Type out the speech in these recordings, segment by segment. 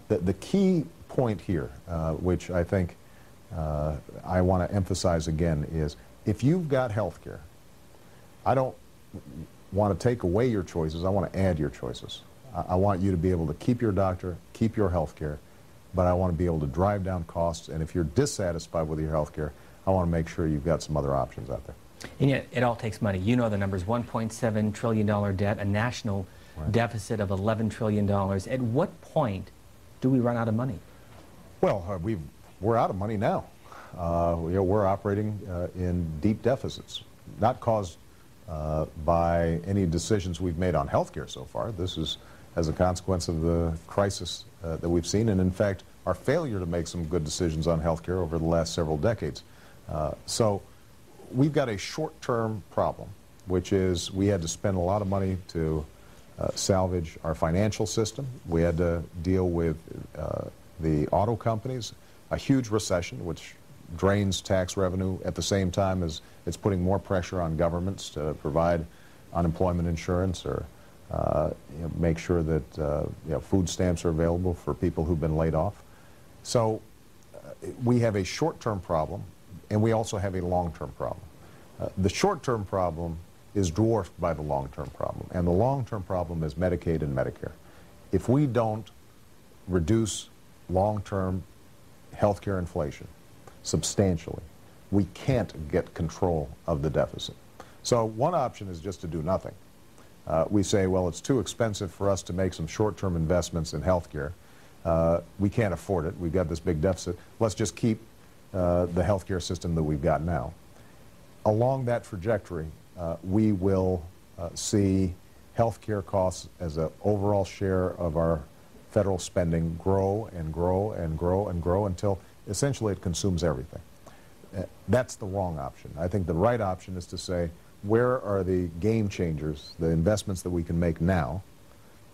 The key point here, which I think I want to emphasize again, is if you've got health care, I don't want to take away your choices, I want to add your choices. I want you to be able to keep your doctor, keep your health care, but I want to be able to drive down costs, and if you're dissatisfied with your health care, I want to make sure you've got some other options out there. And yet, it all takes money. You know the numbers, $1.7 trillion debt, a national deficit of $11 trillion. At what point do we run out of money? Well, we're out of money now. We're operating in deep deficits, not caused by any decisions we've made on health care so far. This is as a consequence of the crisis that we've seen, and in fact, our failure to make some good decisions on health care over the last several decades. So we've got a short-term problem, which is we had to spend a lot of money to salvage our financial system. We had to deal with the auto companies, a huge recession, which drains tax revenue at the same time as it's putting more pressure on governments to provide unemployment insurance or make sure that food stamps are available for people who've been laid off. So we have a short-term problem, and we also have a long-term problem. The short-term problem is dwarfed by the long-term problem, and the long-term problem is Medicaid and Medicare. If we don't reduce long-term health care inflation substantially, we can't get control of the deficit. So one option is just to do nothing. We say, well, it's too expensive for us to make some short-term investments in health care. We can't afford it. We've got this big deficit. Let's just keep the health care system that we've got now. Along that trajectory, we will see health care costs as an overall share of our federal spending grow and grow and grow and grow until essentially it consumes everything. That's the wrong option. I think the right option is to say, where are the game changers, the investments that we can make now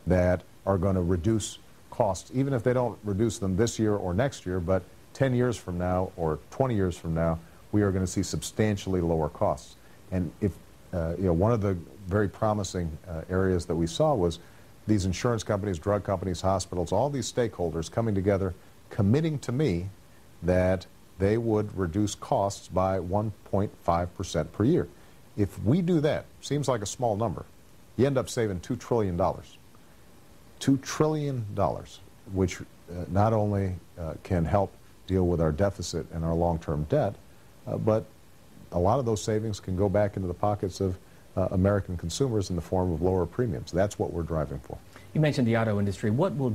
that are going to reduce costs, even if they don't reduce them this year or next year, but 10 years from now or 20 years from now, we are going to see substantially lower costs. And if, one of the very promising areas that we saw was these insurance companies, drug companies, hospitals, all these stakeholders coming together, committing to me that they would reduce costs by 1.5% per year. If we do that, seems like a small number, you end up saving $2 trillion. $2 trillion, which not only can help deal with our deficit and our long-term debt, but a lot of those savings can go back into the pockets of American consumers in the form of lower premiums. That's what we're driving for. You mentioned the auto industry. What will